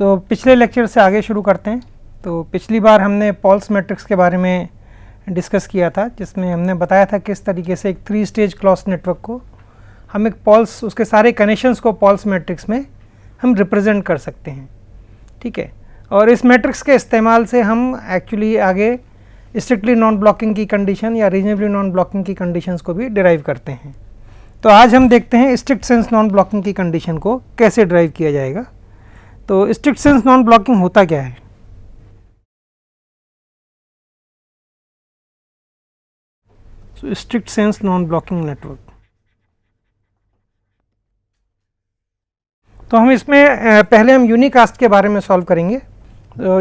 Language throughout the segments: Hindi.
पिछले लेक्चर से आगे शुरू करते हैं। तो पिछली बार हमने पॉल्स मैट्रिक्स के बारे में डिस्कस किया था, जिसमें हमने बताया था किस तरीके से एक 3 स्टेज क्लॉज नेटवर्क को हम एक पॉल्स, उसके सारे कनेक्शंस को पॉल्स मैट्रिक्स में हम रिप्रेजेंट कर सकते हैं। ठीक है, और इस मैट्रिक्स के इस्तेमाल से हम एक्चुअली आगे स्ट्रिक्टली नॉन ब्लॉकिंग की कंडीशन या रीजनेबली नॉन ब्लॉकिंग की कंडीशंस को भी डिराइव करते हैं। तो आज हम देखते हैं स्ट्रिक्ट सेंस नॉन ब्लॉकिंग की कंडीशन को कैसे डिराइव किया जाएगा। तो स्ट्रिक्ट सेंस नॉन ब्लॉकिंग होता क्या है? So strict sense non blocking network, तो हम इसमें पहले हम यूनिकास्ट के बारे में सॉल्व करेंगे।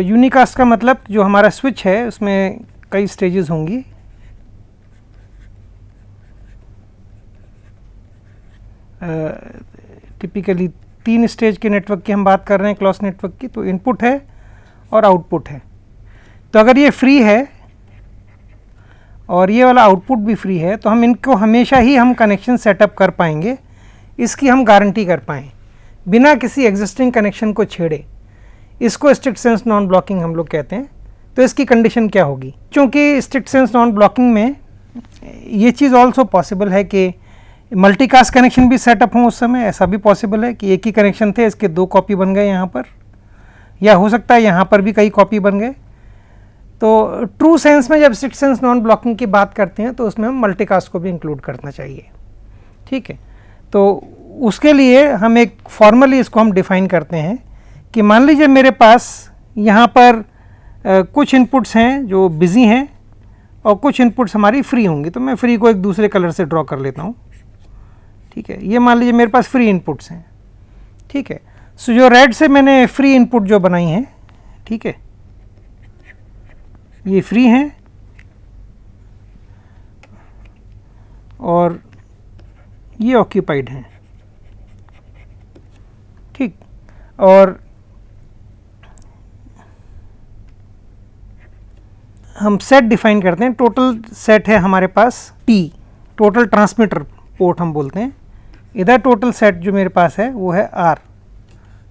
यूनिकास्ट का मतलब जो हमारा स्विच है उसमें कई स्टेजेस होंगी। टिपिकली 3 स्टेज के नेटवर्क की हम बात कर रहे हैं, क्लॉज नेटवर्क की। तो इनपुट है और आउटपुट है। तो अगर ये फ्री है और ये वाला आउटपुट भी फ्री है तो हम इनको हमेशा ही हम कनेक्शन सेटअप कर पाएंगे, इसकी हम गारंटी कर पाएँ बिना किसी एग्जिस्टिंग कनेक्शन को छेड़े। इसको स्ट्रिक्ट सेंस नॉन ब्लॉकिंग हम लोग कहते हैं। तो इसकी कंडीशन क्या होगी? क्योंकि स्ट्रिक्ट सेंस नॉन ब्लॉकिंग में ये चीज़ ऑल्सो पॉसिबल है कि मल्टीकास्ट कनेक्शन भी सेटअप हो। उस समय ऐसा भी पॉसिबल है कि एक ही कनेक्शन थे, इसके 2 कॉपी बन गए यहाँ पर, या हो सकता है यहाँ पर भी कई कॉपी बन गए। तो ट्रू सेंस में जब स्ट्रिक्ट सेंस नॉन ब्लॉकिंग की बात करते हैं तो उसमें हम मल्टीकास्ट को भी इंक्लूड करना चाहिए। ठीक है, तो उसके लिए हम एक फॉर्मली इसको हम डिफाइन करते हैं कि मान लीजिए मेरे पास यहाँ पर कुछ इनपुट्स हैं जो बिज़ी हैं और कुछ इनपुट्स हमारी फ्री होंगी। तो मैं फ्री को एक दूसरे कलर से ड्रॉ कर लेता हूँ। ठीक है, ये मान लीजिए मेरे पास फ्री इनपुट्स हैं। ठीक है, सो जो रेड से मैंने फ्री इनपुट जो बनाई हैं, ठीक है, ये फ्री हैं और ये ऑक्यूपाइड हैं। ठीक, और हम सेट डिफाइन करते हैं। टोटल सेट है हमारे पास T, टोटल ट्रांसमीटर पोर्ट हम बोलते हैं। इधर टोटल सेट जो मेरे पास है वो है R,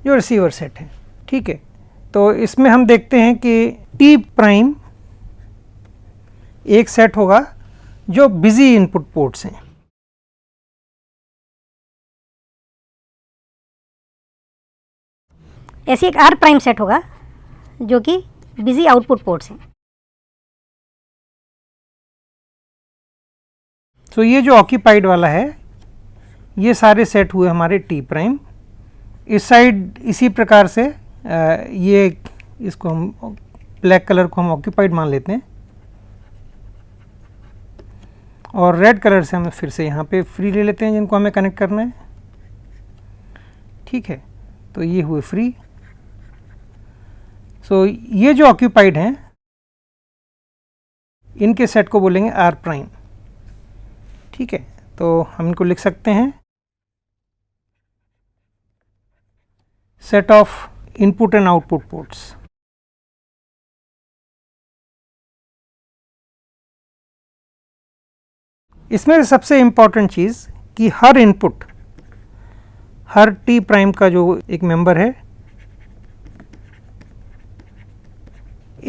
जो रिसीवर सेट है। ठीक है, तो इसमें हम देखते हैं कि T प्राइम एक सेट होगा जो बिजी इनपुट पोर्ट्स हैं। ऐसे एक R प्राइम सेट होगा जो कि बिजी आउटपुट पोर्ट्स हैं। तो ये जो ऑक्यूपाइड वाला है ये सारे सेट हुए हमारे T प्राइम। इस साइड इसी प्रकार से ये इसको हम ब्लैक कलर को हम ऑक्यूपाइड मान लेते हैं और रेड कलर से हम फिर से यहाँ पे फ्री ले लेते हैं जिनको हमें कनेक्ट करना है। ठीक है, तो ये हुए फ्री। सो ये जो ऑक्यूपाइड हैं इनके सेट को बोलेंगे R प्राइम। ठीक है, तो हम इनको लिख सकते हैं set of input and output ports. इसमें सबसे इम्पॉर्टेंट चीज़ कि हर इनपुट, हर T प्राइम का जो एक मेंबर है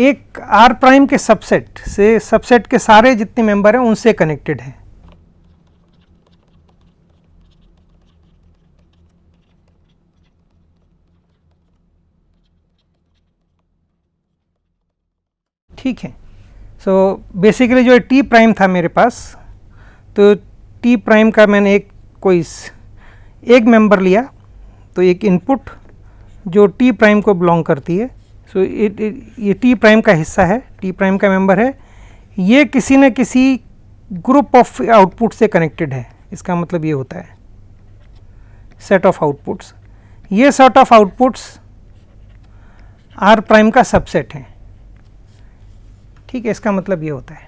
एक R प्राइम के सबसेट से, सबसेट के सारे जितने मेंबर हैं उनसे कनेक्टेड है। ठीक है, सो बेसिकली जो T प्राइम था मेरे पास, तो T प्राइम का मैंने एक मेंबर लिया। तो एक इनपुट जो T प्राइम को बिलोंग करती है। सो ये T प्राइम का हिस्सा है, T प्राइम का मेंबर है। ये किसी न किसी ग्रुप ऑफ आउटपुट से कनेक्टेड है। इसका मतलब ये होता है सेट ऑफ आउटपुट्स। ये set of outputs R prime का सबसेट है। ठीक है, इसका मतलब ये होता है।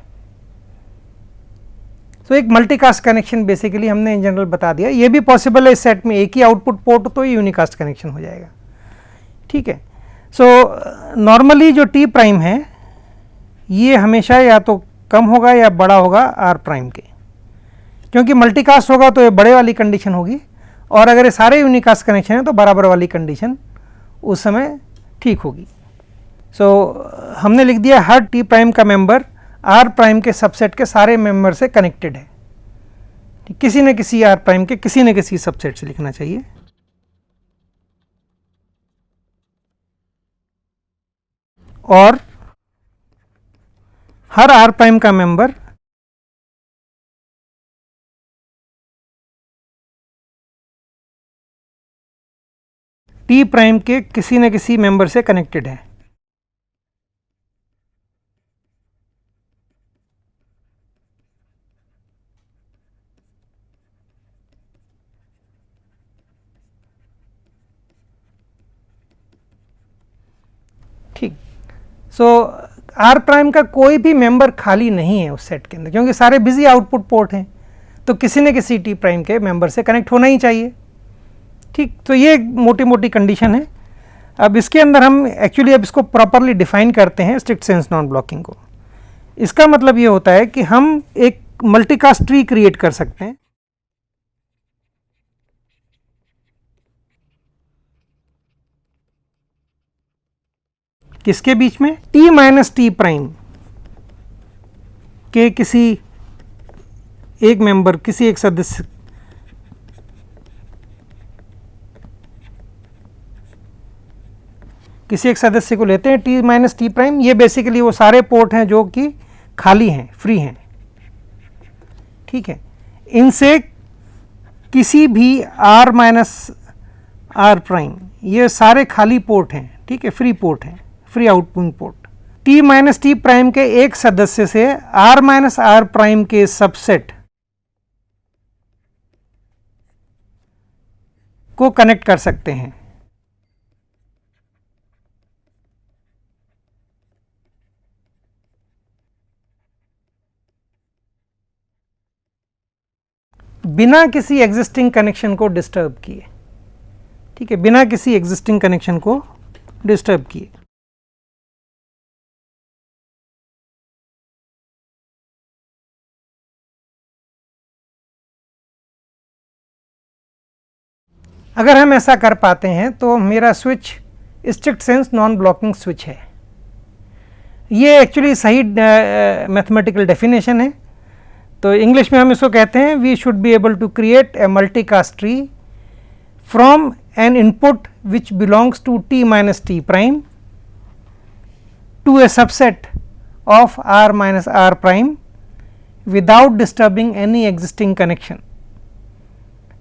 तो एक मल्टीकास्ट कनेक्शन बेसिकली हमने इन जनरल बता दिया। ये भी पॉसिबल है इस सेट में एक ही आउटपुट पोर्ट तो ये यूनिकास्ट कनेक्शन हो जाएगा। ठीक है, सो नॉर्मली जो T प्राइम है ये हमेशा या तो कम होगा या बड़ा होगा R प्राइम के, क्योंकि मल्टीकास्ट होगा तो ये बड़े वाली कंडीशन होगी, और अगर ये सारे यूनिकास्ट कनेक्शन है तो बराबर वाली कंडीशन उस समय ठीक होगी। हमने लिख दिया हर टी प्राइम का मेंबर आर प्राइम के सबसेट के सारे मेंबर से कनेक्टेड है, किसी न किसी आर प्राइम के किसी न किसी सबसेट से लिखना चाहिए। और हर आर प्राइम का मेंबर टी प्राइम के किसी न किसी मेंबर से कनेक्टेड है। ठीक। आर प्राइम का कोई भी मेंबर खाली नहीं है उस सेट के अंदर, क्योंकि सारे बिजी आउटपुट पोर्ट हैं, तो किसी न किसी टी प्राइम के मेंबर से कनेक्ट होना ही चाहिए। ठीक, तो ये मोटी मोटी कंडीशन है। अब इसके अंदर हम एक्चुअली अब इसको प्रॉपरली डिफाइन करते हैं स्ट्रिक्ट सेंस नॉन ब्लॉकिंग को। इसका मतलब ये होता है कि हम एक मल्टीकास्ट ट्री क्रिएट कर सकते हैं। किसके बीच में? टी माइनस टी प्राइम के किसी एक मेंबर, किसी एक सदस्य को लेते हैं टी माइनस टी प्राइम। ये बेसिकली वो सारे पोर्ट हैं जो कि खाली हैं, फ्री हैं। ठीक है, इनसे किसी भी आर माइनस आर प्राइम, ये सारे खाली पोर्ट हैं, ठीक है, फ्री पोर्ट हैं, free outgoing port. T minus T prime के एक सदस्य से आर माइनस आर प्राइम के सबसेट को कनेक्ट कर सकते हैं। बिना किसी एग्जिस्टिंग कनेक्शन को डिस्टर्ब किए। ठीक है, बिना किसी एग्जिस्टिंग कनेक्शन को डिस्टर्ब किए। अगर हम ऐसा कर पाते हैं तो मेरा switch strict sense non blocking switch है। ये एक्चुअली सही मैथमेटिकल डेफिनेशन है। तो इंग्लिश में हम इसको कहते हैं we should be able to create a multicast tree from an input which belongs to T minus T prime to a subset of R minus R prime without disturbing any existing connection,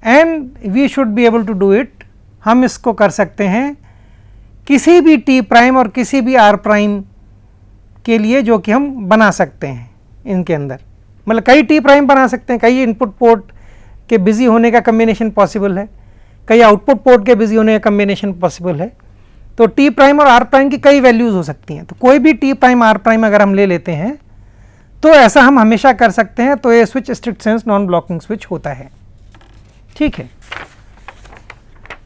and we should be able to do it. हम इसको कर सकते हैं किसी भी टी प्राइम और किसी भी आर प्राइम के लिए जो कि हम बना सकते हैं। इनके अंदर मतलब कई टी प्राइम बना सकते हैं, कई इनपुट पोर्ट के बिजी होने का कम्बिनेशन पॉसिबल है, कई आउटपुट पोर्ट के बिजी होने का कम्बिनेशन पॉसिबल है। तो टी प्राइम और आर प्राइम की कई वैल्यूज़ हो सकती हैं। तो कोई भी टी प्राइम आर प्राइम अगर हम ले लेते हैं तो ऐसा हम हमेशा कर सकते हैं। तो ये switch strict sense non blocking switch होता है। ठीक है,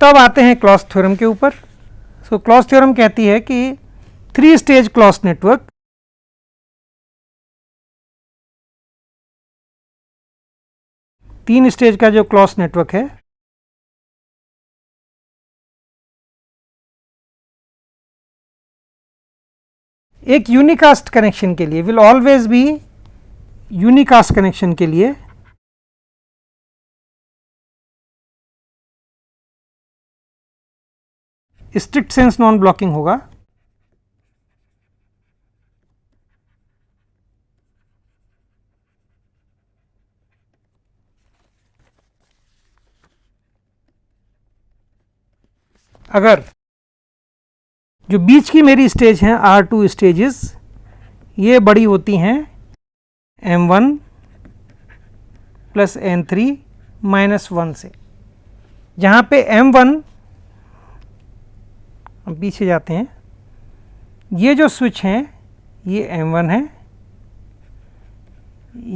तब आते हैं क्लॉस थ्योरम के ऊपर। सो क्लॉस थ्योरम कहती है कि 3 स्टेज क्लॉस नेटवर्क तीन स्टेज का जो क्लॉस नेटवर्क है एक यूनिकास्ट कनेक्शन के लिए will always be unicast connection के लिए स्ट्रिक्ट सेंस नॉन ब्लॉकिंग होगा। अगर जो बीच की मेरी स्टेज हैं R2 स्टेजेस ये बड़ी होती हैं M1 प्लस N3 माइनस 1 से, जहाँ पे M1 हम पीछे जाते हैं, ये जो स्विच हैं ये M1 है,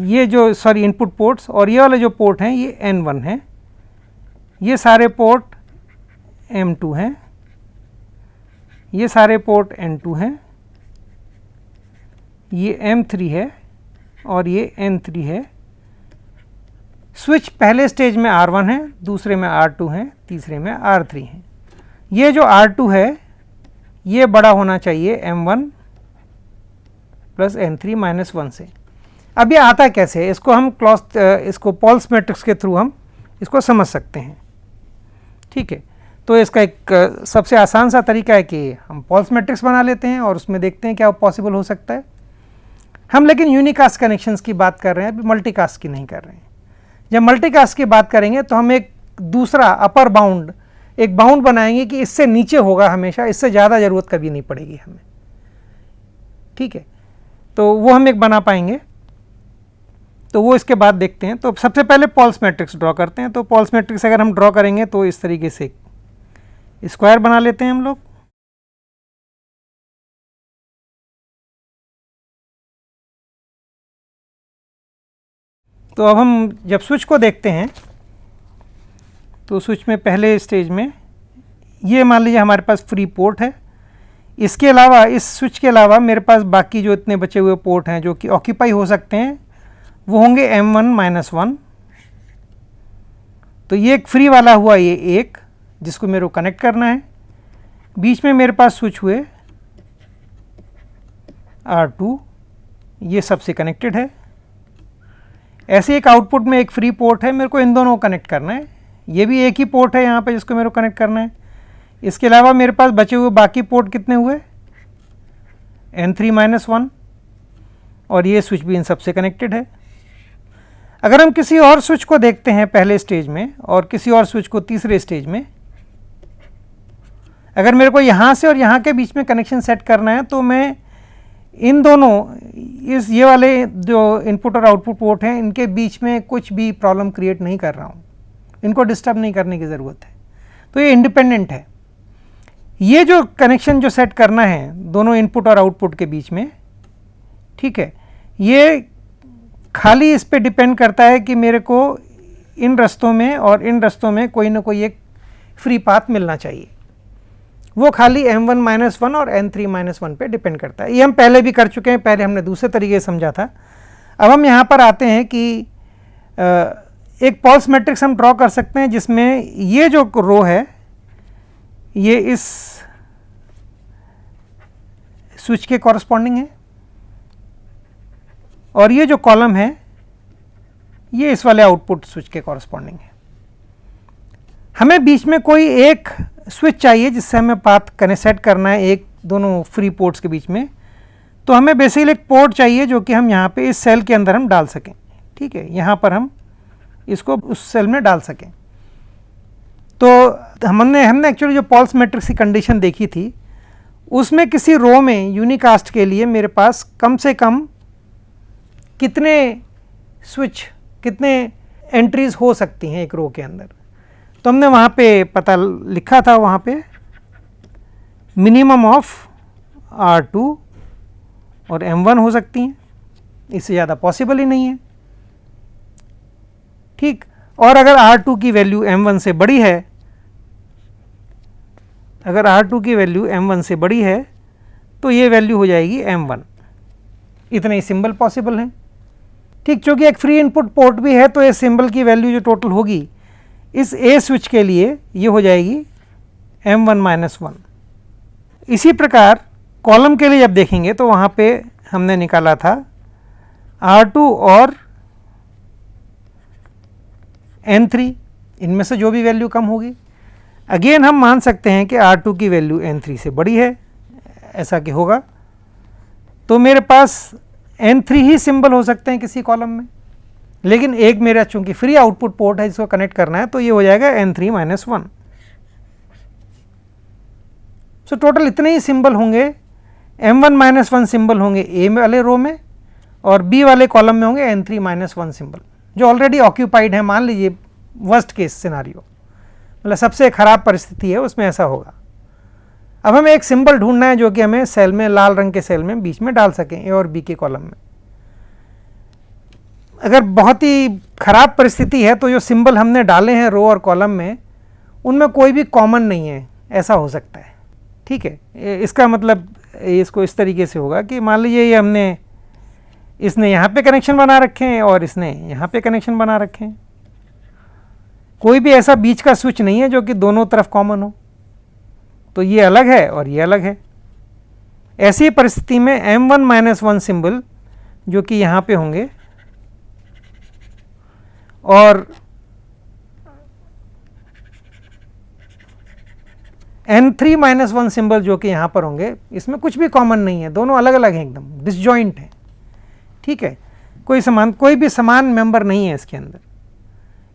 ये जो सॉरी इनपुट पोर्ट्स और ये वाले जो पोर्ट हैं ये N1 है, ये सारे पोर्ट M2 हैं, ये सारे पोर्ट N2 हैं, ये M3 है और ये N3 है। स्विच पहले स्टेज में R1 है, दूसरे में R2 है, तीसरे में R3 है। ये जो R2 है ये बड़ा होना चाहिए m1 प्लस n3 माइनस 1 से। अब ये आता कैसे है, इसको हम इसको पॉल्स मैट्रिक्स के थ्रू हम इसको समझ सकते हैं। ठीक है, तो इसका एक सबसे आसान सा तरीका है कि हम पॉल्स मैट्रिक्स बना लेते हैं और उसमें देखते हैं क्या पॉसिबल हो सकता है। हम लेकिन यूनिकास्ट कनेक्शंस की बात कर रहे हैं, अभी मल्टीकास्ट की नहीं कर रहे हैं। जब मल्टीकास्ट की बात करेंगे तो हम एक दूसरा अपर बाउंड, एक बाउंड बनाएंगे कि इससे नीचे होगा हमेशा, इससे ज़्यादा ज़रूरत कभी नहीं पड़ेगी हमें। ठीक है, तो वो हम एक बना पाएंगे, तो वो इसके बाद देखते हैं। तो सबसे पहले पॉल्स मैट्रिक्स ड्रॉ करते हैं। तो पॉल्स मैट्रिक्स अगर हम ड्रॉ करेंगे तो इस तरीके से स्क्वायर बना लेते हैं हम लोग। तो अब हम जब स्विच को देखते हैं तो स्विच में पहले स्टेज में ये मान लीजिए हमारे पास फ्री पोर्ट है। इसके अलावा, इस स्विच के अलावा मेरे पास बाकी जो इतने बचे हुए पोर्ट हैं जो कि ऑक्यूपाई हो सकते हैं वो होंगे m1 माइनस 1। तो ये एक फ्री वाला हुआ, ये एक जिसको मेरे को कनेक्ट करना है। बीच में मेरे पास स्विच हुए R2, ये सबसे कनेक्टेड है। ऐसे एक आउटपुट में एक फ्री पोर्ट है, मेरे को इन दोनों को कनेक्ट करना है। ये भी एक ही पोर्ट है यहाँ पे जिसको मेरे को कनेक्ट करना है। इसके अलावा मेरे पास बचे हुए बाकी पोर्ट कितने हुए, n3 माइनस 1, और ये स्विच भी इन सबसे कनेक्टेड है। अगर हम किसी और स्विच को देखते हैं पहले स्टेज में और किसी और स्विच को तीसरे स्टेज में, अगर मेरे को यहाँ से और यहाँ के बीच में कनेक्शन सेट करना है तो मैं इन दोनों, ये वाले जो इनपुट और आउटपुट पोर्ट हैं इनके बीच में कुछ भी प्रॉब्लम क्रिएट नहीं कर रहा हूँ, इनको डिस्टर्ब नहीं करने की ज़रूरत है। तो ये इंडिपेंडेंट है। ये जो कनेक्शन जो सेट करना है दोनों इनपुट और आउटपुट के बीच में, ठीक है, ये खाली इस पे डिपेंड करता है कि मेरे को इन रास्तों में और इन रास्तों में कोई ना कोई एक फ्री पाथ मिलना चाहिए। वो खाली m1 माइनस 1 और n3 माइनस 1 पे डिपेंड करता है। ये हम पहले भी कर चुके हैं, पहले हमने दूसरे तरीके से समझा था। अब हम यहाँ पर आते हैं कि एक पॉल्स मैट्रिक्स हम ड्रॉ कर सकते हैं जिसमें ये जो रो है ये इस स्विच के कॉरस्पॉन्डिंग है और ये जो कॉलम है ये इस वाले आउटपुट स्विच के कॉरस्पॉन्डिंग है। हमें बीच में कोई एक स्विच चाहिए जिससे हमें पाथ सेट करना है एक दोनों फ्री पोर्ट्स के बीच में। तो हमें बेसिकली एक पोर्ट चाहिए जो कि हम यहाँ पे इस सेल के अंदर हम डाल सकें। ठीक है, यहाँ पर हम इसको उस सेल में डाल सकें। तो हमने एक्चुअली जो पॉल्स मैट्रिक्स की कंडीशन देखी थी उसमें किसी रो में यूनिकास्ट के लिए मेरे पास कम से कम कितने स्विच, कितने एंट्रीज हो सकती हैं एक रो के अंदर। तो हमने वहाँ पे पता लिखा था, वहाँ पे मिनिमम ऑफ R2 और M1 हो सकती हैं, इससे ज़्यादा पॉसिबल ही नहीं है। ठीक, और अगर R2 की वैल्यू M1 से बड़ी है, अगर R2 की वैल्यू M1 से बड़ी है तो ये वैल्यू हो जाएगी M1। इतने ही सिंबल पॉसिबल हैं। ठीक, चूँकि एक फ्री इनपुट पोर्ट भी है तो ये सिंबल की वैल्यू जो टोटल होगी इस A स्विच के लिए ये हो जाएगी M1 माइनस 1। इसी प्रकार कॉलम के लिए जब देखेंगे तो वहाँ पे हमने निकाला था R2 और N3, इनमें से जो भी वैल्यू कम होगी। अगेन हम मान सकते हैं कि R2 की वैल्यू N3 से बड़ी है, ऐसा कि होगा। तो मेरे पास N3 ही सिंबल हो सकते हैं किसी कॉलम में, लेकिन एक मेरा चूंकि फ्री आउटपुट पोर्ट है जिसको कनेक्ट करना है तो ये हो जाएगा N3 माइनस 1। सो टोटल इतने ही सिंबल होंगे। M1 माइनस 1 सिंबल होंगे A वाले रो में और B वाले कॉलम में होंगे N3 माइनस 1 सिंबल जो ऑलरेडी ऑक्यूपाइड है। मान लीजिए वर्स्ट केस सिनारियो, मतलब सबसे ख़राब परिस्थिति है, उसमें ऐसा होगा। अब हमें एक सिंबल ढूंढना है जो कि हमें सेल में, लाल रंग के सेल में बीच में डाल सकें A और B के कॉलम में। अगर बहुत ही ख़राब परिस्थिति है तो जो सिंबल हमने डाले हैं रो और कॉलम में उनमें कोई भी कॉमन नहीं है, ऐसा हो सकता है। ठीक है, इसका मतलब इसको इस तरीके से होगा कि मान लीजिए ये इसने यहाँ पे कनेक्शन बना रखे हैं और इसने यहाँ पे कनेक्शन बना रखे हैं। कोई भी ऐसा बीच का स्विच नहीं है जो कि दोनों तरफ कॉमन हो। तो ये अलग है और ये अलग है। ऐसी परिस्थिति में M1 माइनस 1 सिंबल जो कि यहाँ पे होंगे और N3 माइनस 1 सिंबल जो कि यहाँ पर होंगे, इसमें कुछ भी कॉमन नहीं है, दोनों अलग अलग हैं, एकदम डिसजॉइंट हैं। ठीक है, कोई भी समान मेंबर नहीं है इसके अंदर।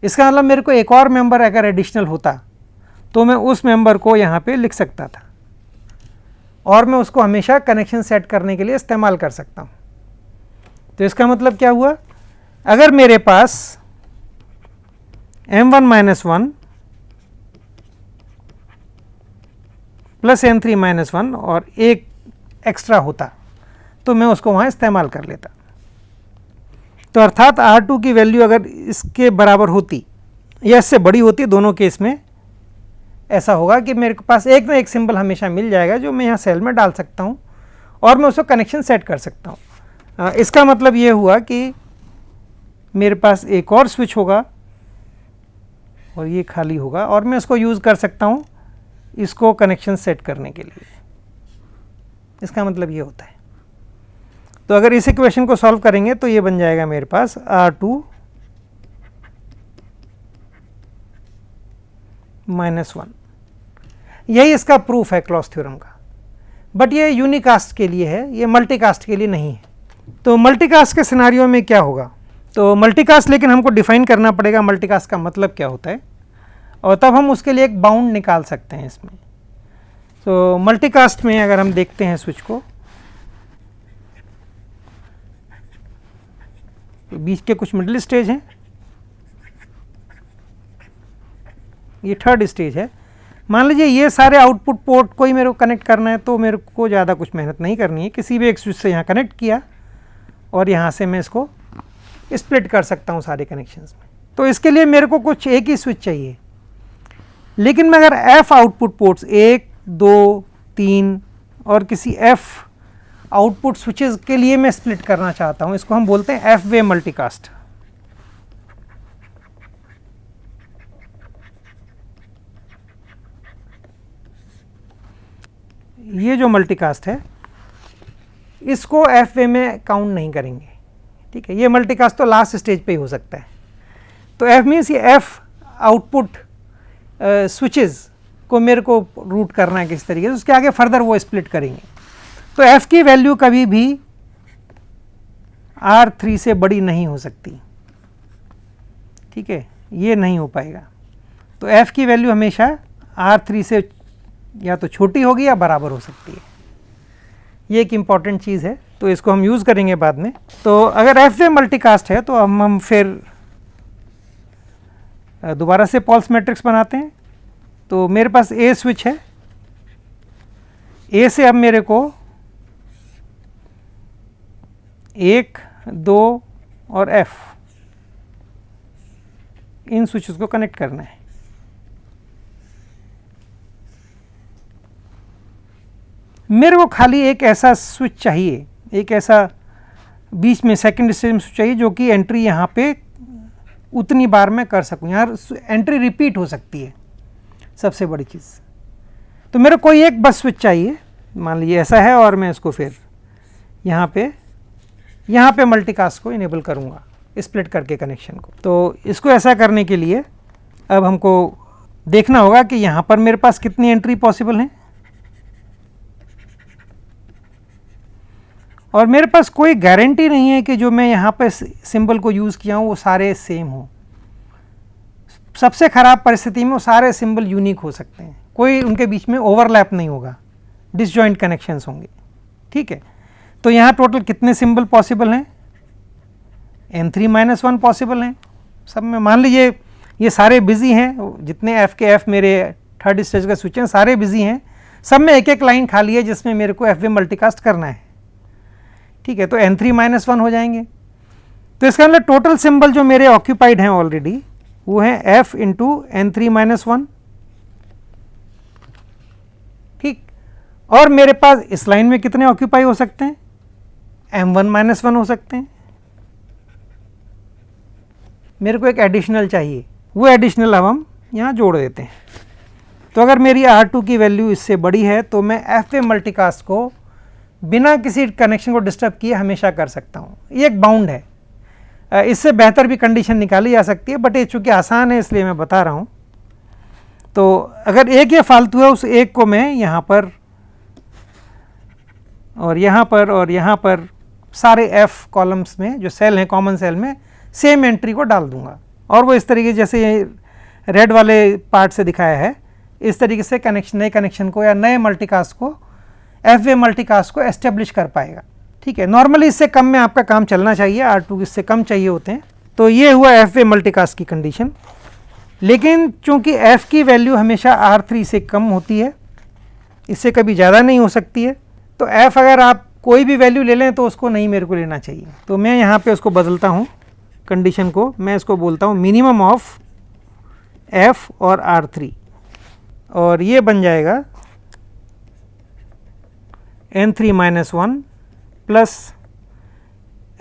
इसका मतलब मेरे को एक और मेंबर अगर एडिशनल होता तो मैं उस मेंबर को यहाँ पे लिख सकता था और मैं उसको हमेशा कनेक्शन सेट करने के लिए इस्तेमाल कर सकता हूँ। तो इसका मतलब क्या हुआ, अगर मेरे पास M1 minus 1 plus M3 minus 1 और एक एक्स्ट्रा होता तो मैं उसको वहाँ इस्तेमाल कर लेता। तो अर्थात R2 की वैल्यू अगर इसके बराबर होती या इससे बड़ी होती, दोनों केस में ऐसा होगा कि मेरे पास एक ना एक सिंबल हमेशा मिल जाएगा जो मैं यहाँ सेल में डाल सकता हूँ और मैं उसको कनेक्शन सेट कर सकता हूँ। इसका मतलब ये हुआ कि मेरे पास एक और स्विच होगा और ये खाली होगा और मैं उसको यूज़ कर सकता हूँ इसको कनेक्शन सेट करने के लिए। इसका मतलब ये होता है। तो अगर इस इक्वेशन को सॉल्व करेंगे तो ये बन जाएगा मेरे पास R2 माइनस 1। यही इसका प्रूफ है क्लॉस थ्योरम का, बट ये यूनिकास्ट के लिए है, ये मल्टीकास्ट के लिए नहीं है। तो मल्टीकास्ट के सिनारियो में क्या होगा, तो मल्टीकास्ट लेकिन हमको डिफाइन करना पड़ेगा मल्टीकास्ट का मतलब क्या होता है और तब हम उसके लिए एक बाउंड निकाल सकते हैं इसमें। तो मल्टीकास्ट में अगर हम देखते हैं स्विच को, तो बीच के कुछ मिडिल स्टेज हैं, ये थर्ड स्टेज है। मान लीजिए ये सारे आउटपुट पोर्ट को ही मेरे को कनेक्ट करना है तो मेरे को ज़्यादा कुछ मेहनत नहीं करनी है, किसी भी एक स्विच से यहाँ कनेक्ट किया और यहाँ से मैं इसको स्प्लिट कर सकता हूँ सारे कनेक्शंस में। तो इसके लिए मेरे को कुछ एक ही स्विच चाहिए, लेकिन मैं अगर F आउटपुट पोर्ट्स 1, 2, 3 और किसी F आउटपुट स्विचेस के लिए मैं स्प्लिट करना चाहता हूँ, इसको हम बोलते हैं F वे मल्टीकास्ट। ये जो मल्टीकास्ट है इसको F वे में काउंट नहीं करेंगे। ठीक है, ये मल्टीकास्ट तो लास्ट स्टेज पे ही हो सकता है। तो F मीन्स ये F आउटपुट स्विचेस को मेरे को रूट करना है किस तरीके से, उसके आगे फर्दर वो स्प्लिट करेंगे। तो F की वैल्यू कभी भी R3 से बड़ी नहीं हो सकती। ठीक है, ये नहीं हो पाएगा। तो F की वैल्यू हमेशा R3 से या तो छोटी होगी या बराबर हो सकती है। ये एक इम्पॉर्टेंट चीज़ है, तो इसको हम यूज़ करेंगे बाद में। तो अगर F वे मल्टीकास्ट है तो हम फिर दोबारा से पॉल्स मैट्रिक्स बनाते हैं। तो मेरे पास A स्विच है, A से अब मेरे को 1, 2 और F इन स्विचेस को कनेक्ट करना है। मेरे को खाली एक ऐसा स्विच चाहिए, एक ऐसा बीच में सेकंड स्टेज में स्विच चाहिए जो कि एंट्री यहाँ पे उतनी बार मैं कर सकूँ। यहाँ एंट्री रिपीट हो सकती है, सबसे बड़ी चीज़। तो मेरे को एक बस स्विच चाहिए, मान लीजिए ऐसा है, और मैं इसको फिर यहाँ पे मल्टीकास्ट को इनेबल करूँगा स्प्लिट करके कनेक्शन को। तो इसको ऐसा करने के लिए अब हमको देखना होगा कि यहाँ पर मेरे पास कितनी एंट्री पॉसिबल हैं और मेरे पास कोई गारंटी नहीं है कि जो मैं यहाँ पे सिंबल को यूज़ किया हूँ वो सारे सेम हो। सबसे ख़राब परिस्थिति में वो सारे सिंबल यूनिक हो सकते हैं, कोई उनके बीच में ओवरलैप नहीं होगा, डिसजॉइंट कनेक्शंस होंगे। ठीक है, तो यहाँ टोटल कितने सिंबल पॉसिबल हैं, N3 माइनस 1 पॉसिबल हैं सब में। मान लीजिए ये सारे बिजी हैं, जितने F के F मेरे थर्ड स्टेज का स्विच हैं सारे बिजी हैं, सब में एक एक लाइन खाली है जिसमें मेरे को F वे मल्टीकास्ट करना है। ठीक है, तो N3 माइनस 1 हो जाएंगे। तो इसका मतलब टोटल सिंबल जो मेरे ऑक्यूपाइड हैं ऑलरेडी वो है F इंटू N3 माइनस 1। ठीक, और मेरे पास इस लाइन में कितने ऑक्यूपाई हो सकते हैं, M1 माइनस 1 हो सकते हैं। मेरे को एक एडिशनल चाहिए, वो एडिशनल अब हम यहाँ जोड़ देते हैं। तो अगर मेरी R2 की वैल्यू इससे बड़ी है तो मैं F वे मल्टीकास्ट को बिना किसी कनेक्शन को डिस्टर्ब किए हमेशा कर सकता हूँ। ये एक बाउंड है, इससे बेहतर भी कंडीशन निकाली जा सकती है, बट ये चूँकि आसान है इसलिए मैं बता रहा हूँ। तो अगर एक ये फालतू है, उस एक को मैं यहाँ पर और यहाँ पर और यहाँ पर सारे F कॉलम्स में जो सेल हैं कॉमन सेल में सेम एंट्री को डाल दूंगा, और वो इस तरीके जैसे ये रेड वाले पार्ट से दिखाया है, इस तरीके से कनेक्शन, नए कनेक्शन को या नए मल्टीकास्ट को, एफ वे मल्टीकास्ट को एस्टेब्लिश कर पाएगा। ठीक है, नॉर्मली इससे कम में आपका काम चलना चाहिए, R2 इससे कम चाहिए होते हैं। तो ये हुआ एफ वे मल्टीकास्ट की कंडीशन। लेकिन चूंकि f की वैल्यू हमेशा R3 से कम होती है, इससे कभी ज़्यादा नहीं हो सकती है, तो f अगर आप कोई भी वैल्यू ले लें तो उसको नहीं मेरे को लेना चाहिए। तो मैं यहाँ पे उसको बदलता हूँ कंडीशन को, मैं इसको बोलता हूँ मिनिमम ऑफ f और R3, और ये बन जाएगा n3 - 1 प्लस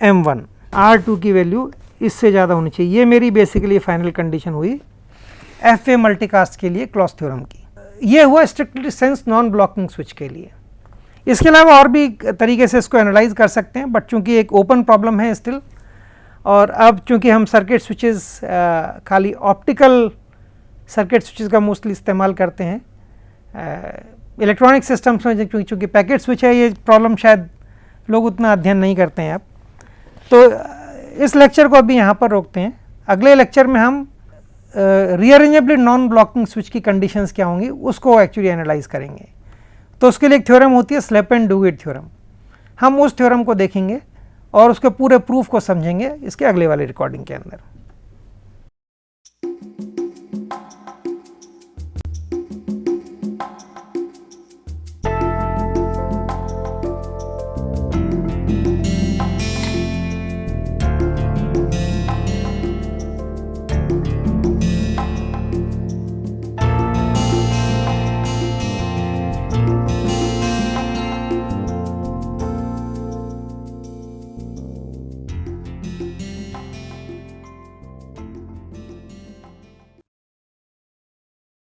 m1। R2 की वैल्यू इससे ज़्यादा होनी चाहिए। ये मेरी बेसिकली फाइनल कंडीशन हुई एफ ए मल्टीकास्ट के लिए क्लॉज थ्योरम की। ये हुआ strictly sense non blocking switch के लिए। इसके अलावा और भी तरीके से इसको एनालाइज कर सकते हैं, बट चूंकि एक ओपन प्रॉब्लम है स्टिल, और अब चूंकि हम सर्किट स्विचेस खाली ऑप्टिकल सर्किट स्विचेस का मोस्टली इस्तेमाल करते हैं, इलेक्ट्रॉनिक सिस्टम्स में चूंकि पैकेट स्विच है, ये प्रॉब्लम शायद लोग उतना अध्ययन नहीं करते हैं अब। तो इस लेक्चर को अभी यहाँ पर रोकते हैं। अगले लेक्चर में हम रीअरेंजेबल नॉन ब्लॉकिंग स्विच की कंडीशंस क्या होंगी उसको एक्चुअली एनालाइज करेंगे। तो उसके लिए एक थ्योरम होती है स्लेप एंड डू इट थ्योरम, हम उस थ्योरम को देखेंगे और उसके पूरे प्रूफ को समझेंगे इसके अगले वाले रिकॉर्डिंग के अंदर।